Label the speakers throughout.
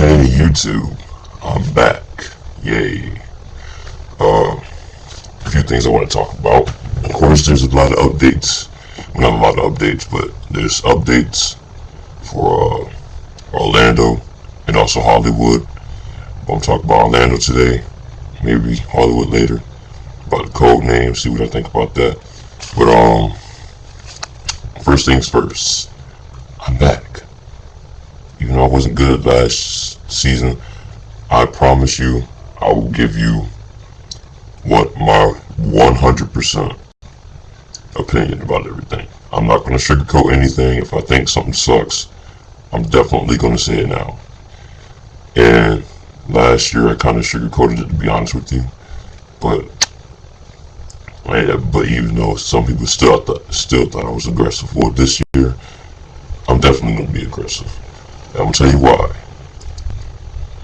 Speaker 1: Hey YouTube, I'm back. Yay. A few things I want to talk about. Of course, there's a lot of updates. Well, not a lot of updates, but there's updates for Orlando and also Hollywood. I'm going to talk about Orlando today, maybe Hollywood later. About the code name, see what I think about that. But first things first, I'm back. Even though I wasn't good last season, I promise you I will give you what my 100% opinion about everything. I'm not going to sugarcoat anything. If I think something sucks, I'm definitely going to say it now. And last year I kind of sugarcoated it, to be honest with you. But even though some people still thought I was aggressive, well, this year I'm definitely going to be aggressive. I'm going to tell you why.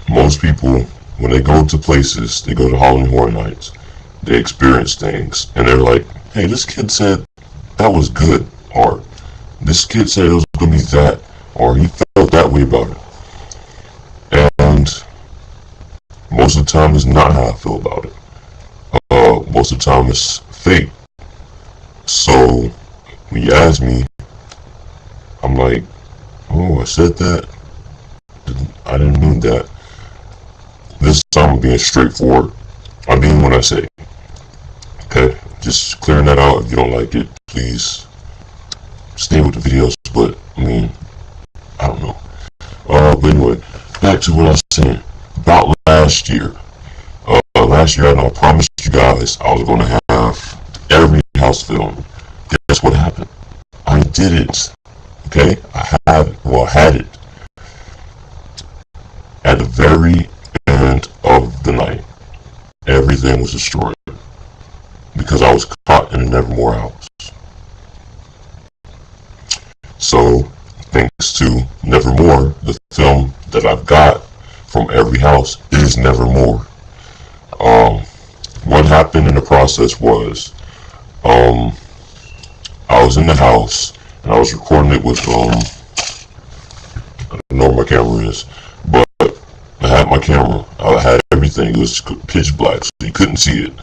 Speaker 1: Most people, when they go to places, they go to Halloween Horror Nights, they experience things, and they're like, hey, this kid said that was good, or this kid said it was going to be that, or he felt that way about it. And most of the time it's not how I feel about it. Most of the time it's fake. So when you ask me, I'm like, oh, I said that? I didn't mean that. This time I'm being straightforward. I mean what I say. Okay, just clearing that out. If you don't like it, please stay with the videos. But I mean, I don't know. But anyway, back to what I was saying about last year. Last year, I promised you guys I was going to have every house film. Guess what happened? I did it. Okay, I had it at the very end of the night. Everything was destroyed because I was caught in a Nevermore house. So, thanks to Nevermore, the film that I've got from every house is Nevermore. What happened in the process was, I was in the house and I was recording it with, I don't know where my camera is, but I had my camera, I had everything, it was pitch black, so you couldn't see it,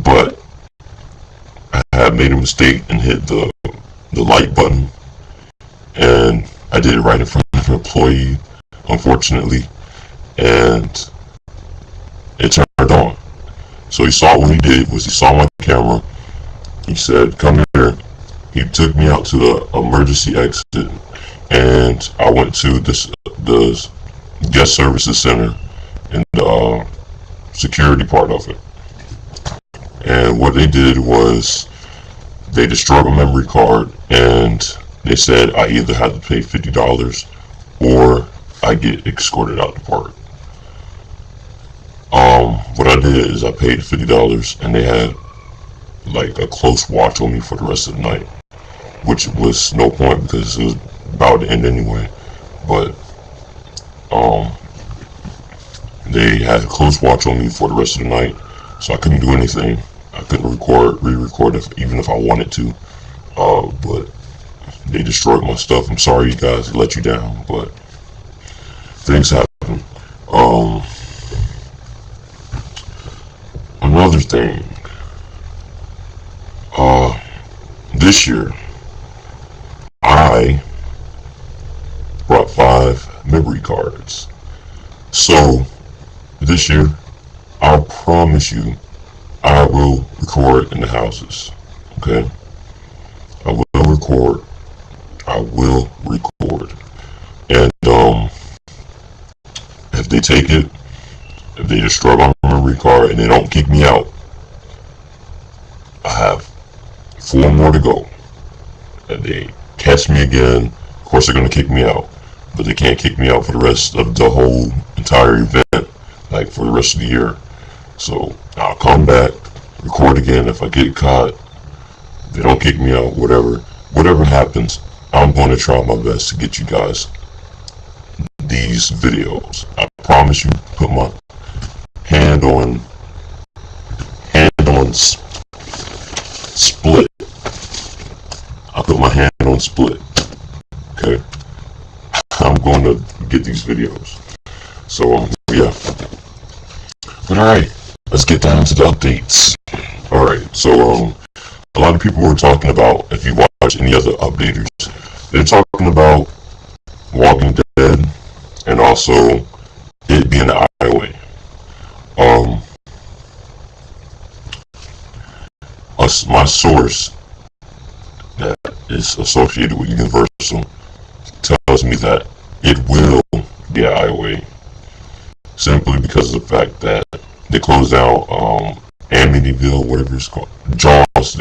Speaker 1: but I had made a mistake and hit the light button, and I did it right in front of an employee, unfortunately, and it turned on. So he saw what he did was he saw my camera, he said, come here. He took me out to the emergency exit, and I went to the guest services center and the security part of it. And what they did was they destroyed my memory card, and they said I either had to pay $50 or I get escorted out the park. What I did is I paid $50, and they had like a close watch on me for the rest of the night, which was no point because it was about to end anyway. But they had a close watch on me for the rest of the night, so I couldn't do anything. I couldn't re-record even if I wanted to. But they destroyed my stuff. I'm sorry, you guys, to let you down, but things happen. Another thing. This year, I brought 5 memory cards. So, this year, I promise you, I will record in the houses. Okay? I will record. I will record. And, if they take it, if they destroy my memory card and they don't kick me out, I have 4 more to go. And they catch me again, of course they're going to kick me out. But they can't kick me out for the rest of the whole entire event, like for the rest of the year. So I'll come back, record again. If I get caught, they don't kick me out, whatever happens, I'm going to try my best to get you guys these videos. I promise you, put my hand on split. I put my hand on split. Okay, I'm going to get these videos. So yeah. But alright, let's get down to the updates. Alright, so a lot of people were talking about, if you watch any other updaters, they're talking about Walking Dead and also it being the highway. My source that is associated with Universal tells me that it will be a highway, simply because of the fact that they closed down Amityville, whatever it's called, the Jaws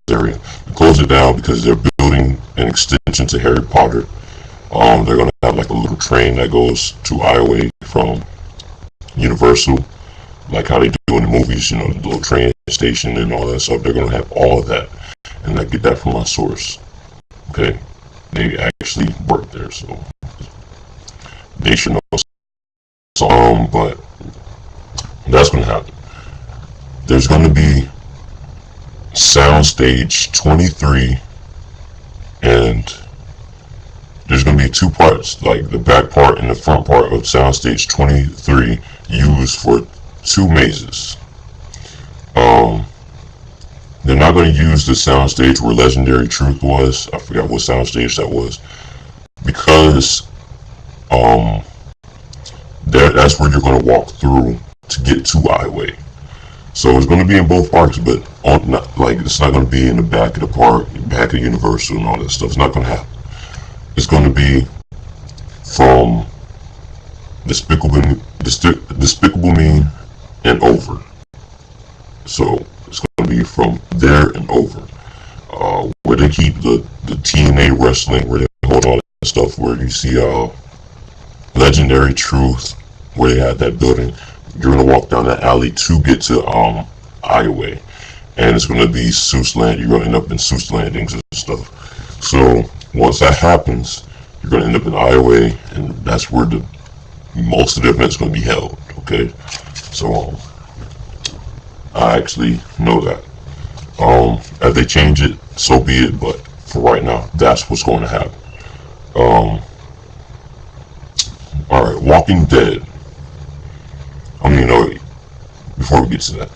Speaker 1: area. They closed it down because they're building an extension to Harry Potter. They're gonna have like a little train that goes to Highway from Universal, like how they do in the movies, you know, the little train station and all that stuff. They're gonna have all of that, and I get that from my source. Okay, they actually work there, so they should know. But that's gonna happen. There's gonna be Soundstage 23, and there's going to be two parts, like the back part and the front part of Soundstage 23 used for two mazes. They're not going to use the soundstage where Legendary Truth was. I forgot what soundstage that was, because that's where you're going to walk through to get to Highway. So it's going to be in both parks, but it's not going to be in the back of the park, back of Universal and all that stuff. It's not going to happen. It's going to be from Despicable Me and over. So it's going to be from there and over. Where they keep the TNA wrestling, where they hold all that stuff, where you see Legendary Truth, where they had that building. You're going to walk down that alley to get to Highway. And it's going to be Seuss Land. You're going to end up in Seuss Landings and stuff. So once that happens, you're going to end up in Highway, and that's where most of the event's going to be held. Okay, so I actually know that. If they change it, so be it. But for right now, that's what's going to happen. All right, Walking Dead. Before we get to that,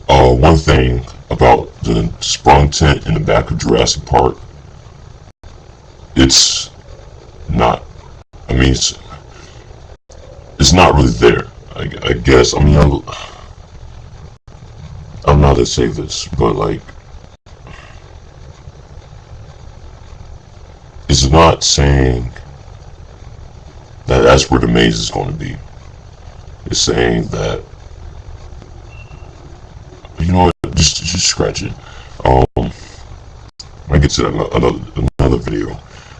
Speaker 1: one thing about the sprung tent in the back of Jurassic Park, it's not, it's not really there, I guess. I'm not to say this, but like, it's not saying that that's where the maze is going to be. It's saying that, just scratch it. I get to another video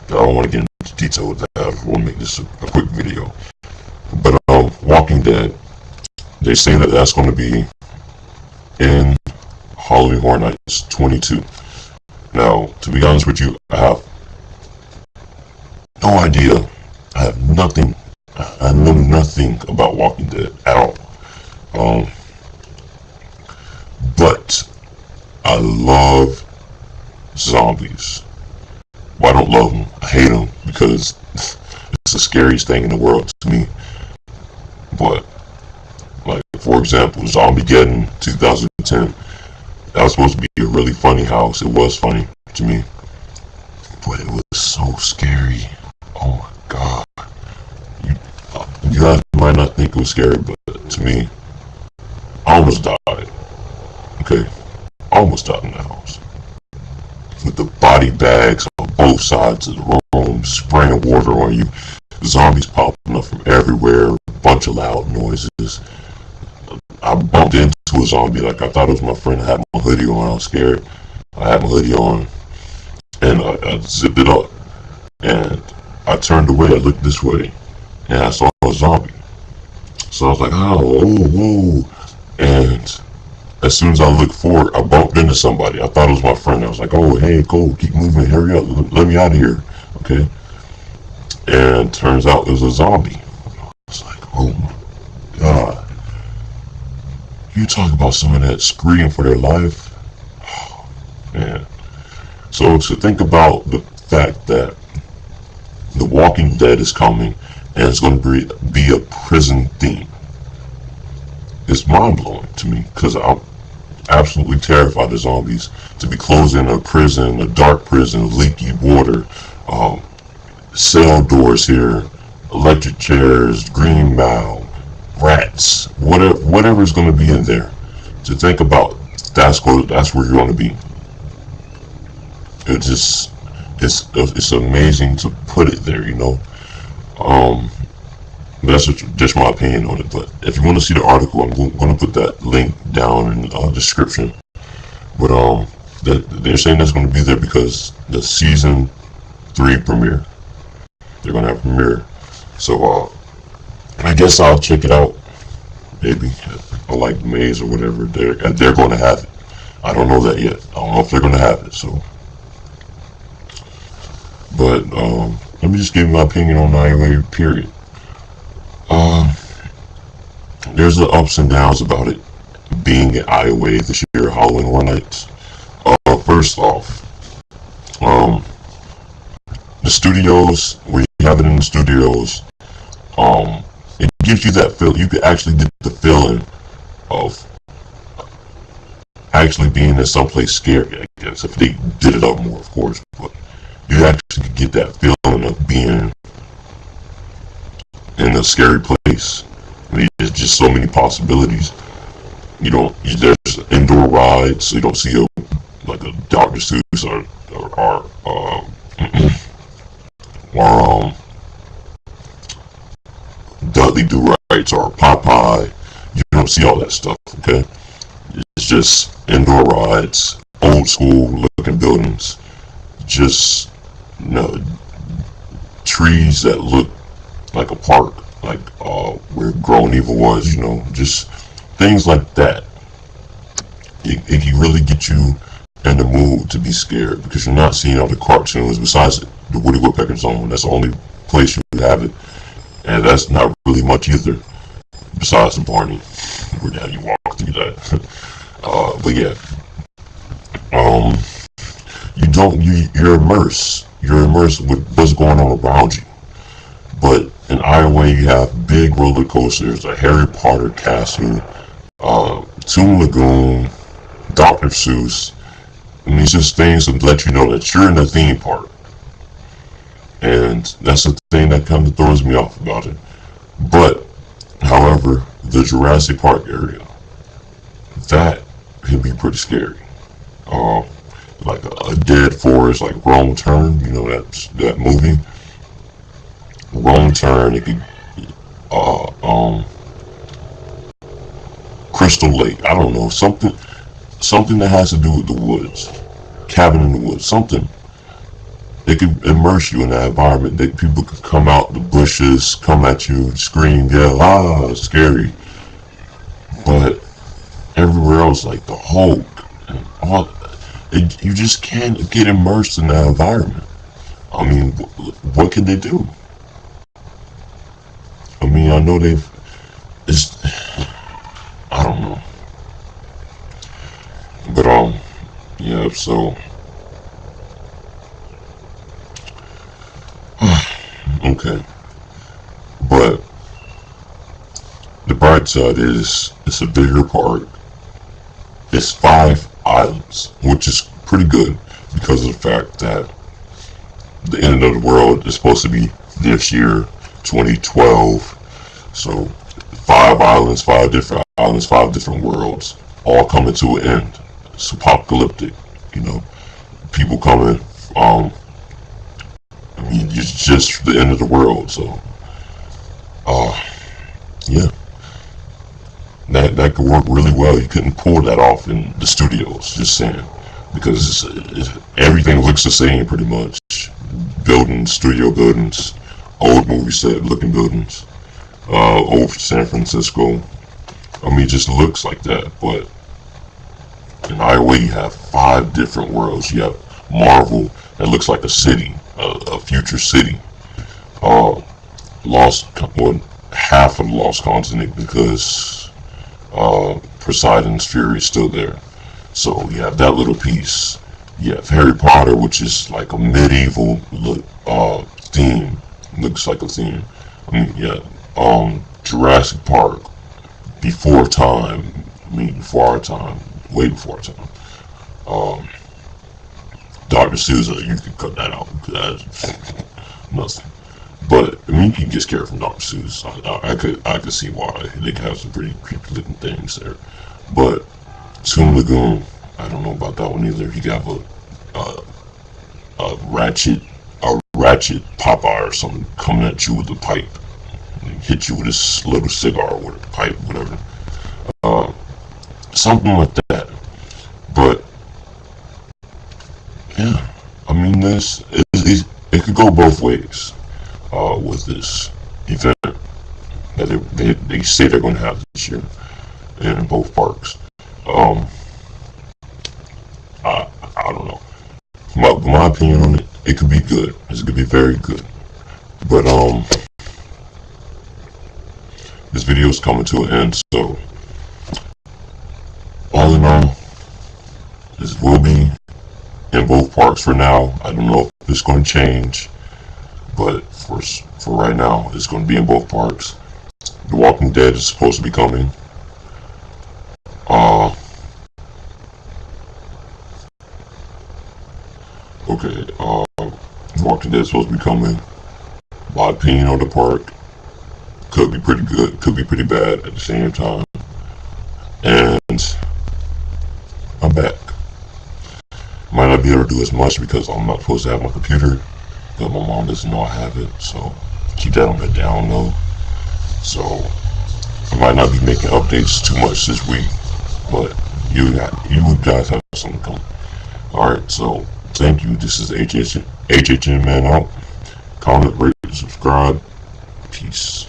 Speaker 1: that I don't want to get into detail with that. I want to make this a quick video. But Walking Dead, they say that that's going to be in Halloween Horror Nights 22. Now, to be honest with you, I have no idea. I know nothing about Walking Dead at all. But I love zombies. Well, I don't love them. I hate them because it's the scariest thing in the world to me. But, like, for example, Zombiegeddon 2010. That was supposed to be a really funny house. It was funny to me. But it was so scary. Oh my god. You guys might not think it was scary, but to me, I almost died. Okay? I almost died in that house. With the body bags on both sides of the room, spraying water on you, zombies popping up from everywhere, a bunch of loud noises. I bumped into a zombie like I thought it was my friend. I had my hoodie on. I was scared. I had my hoodie on, and I zipped it up, and I turned away. I looked this way, and I saw a zombie. So I was like, oh, whoa. And as soon as I looked forward, I bumped into somebody. I thought it was my friend. I was like, oh, hey, Cole, keep moving, hurry up, let me out of here, okay? And turns out it was a zombie. I was like, oh my god. You talk about someone that's screaming for their life. Oh, man. So to think about the fact that The Walking Dead is coming, and it's going to be a prison theme. It's mind blowing to me because I'm absolutely terrified of zombies. To be closed in a prison, a dark prison, leaky water, um, cell doors here, electric chairs, green mound, rats, whatever's going to be in there. To think about, that's where you're going to be. It just it's amazing to put it there, you know. Um, that's just my opinion on it. But if you want to see the article, I'm going to put that link down in the description. But they're saying that's going to be there because the season 3 premiere. They're going to have a premiere. So I guess I'll check it out. Maybe I like Maze or whatever. They're going to have it. I don't know that yet. I don't know if they're going to have it. So, but let me just give you my opinion on IOA. Period. There's the ups and downs about it being at IOA this year, Halloween Horror Nights. First off, the studios, where you have it in the studios, it gives you that feel. You could actually get the feeling of actually being in someplace scary, I guess, if they did it up more, of course. But you actually get that feeling of being in a scary place. I mean, there's just so many possibilities. There's indoor rides, so you don't see like a Dr. Seuss or Dudley Do Rights or Popeye. You don't see all that stuff, okay? It's just indoor rides, old school looking buildings, just trees that look like a park, like where Grown Evil was, just things like that. It can really get you in the mood to be scared because you're not seeing all the cartoons besides the Woody Woodpecker Zone. That's the only place you have it, and that's not really much either. Besides the Barney, where now you walk through that. But yeah, you're immersed. You're immersed with what's going on around you. But in Iowa, you have big roller coasters, a Harry Potter castle, Toon Lagoon, Dr. Seuss. I mean, it's just things to let you know that you're in the theme park. And that's the thing that kind of throws me off about it. But, however, the Jurassic Park area, that can be pretty scary. Like a dead forest, like Wrong Turn, that movie. Wrong Turn, it could, Crystal Lake, I don't know, something that has to do with the woods, cabin in the woods, something. It could immerse you in that environment. That people could come out the bushes, come at you, scream, yell, it's scary. But everywhere else, like the Hulk and all, you just can't get immersed in that environment. I mean, what can they do? I mean, I know I don't know. But, yeah, so, okay. But, the bright side is, it's a bigger park. It's 5 islands, which is pretty good because of the fact that the end of the world is supposed to be this year, 2012. So 5 islands, 5 different islands, 5 different worlds, all coming to an end. It's apocalyptic, people coming. I mean, it's just the end of the world. So, yeah, that could work really well. You couldn't pull that off in the studios. Just saying, because everything looks the same pretty much. Buildings, studio buildings, old movie set looking buildings, old San Francisco. I mean, it just looks like that. But in Iowa, you have 5 different worlds. You have Marvel, that looks like a city, a future city. Half of the Lost Continent because Poseidon's Fury is still there. So you have that little piece. You have Harry Potter, which is like a medieval theme. Looks like a theme. I mean, yeah, Jurassic Park, before time, I mean, before our time, way before our time. Um, Dr. Souza, you can cut that out, because that's nothing. But I mean, you can get scared from Dr. Seuss. I could see why they can have some pretty creepy looking things there. But Toon Lagoon, I don't know about that one either. He got a, a ratchet ratchet Popeye or something coming at you with a pipe, and hit you with this little cigar with a pipe, whatever. Uh, Something like that. But yeah, I mean, it could go both ways with this event that they say they're going to have this year in both parks. Um, I don't know. My opinion on it, it could be good. It could be very good. But this video is coming to an end, so all in all, this will be in both parks for now. I don't know if it's going to change, but for right now, it's going to be in both parks. The Walking Dead is supposed to be coming. Okay. The Walking Dead is supposed to be coming. My opinion on the park could be pretty good, could be pretty bad at the same time. And I'm back. Might not be able to do as much because I'm not supposed to have my computer, but my mom doesn't know I have it, so keep that on the down low. So I might not be making updates too much this week, but you guys have something coming. Alright, so thank you. This is HHN Man out. Comment, rate, subscribe. Peace.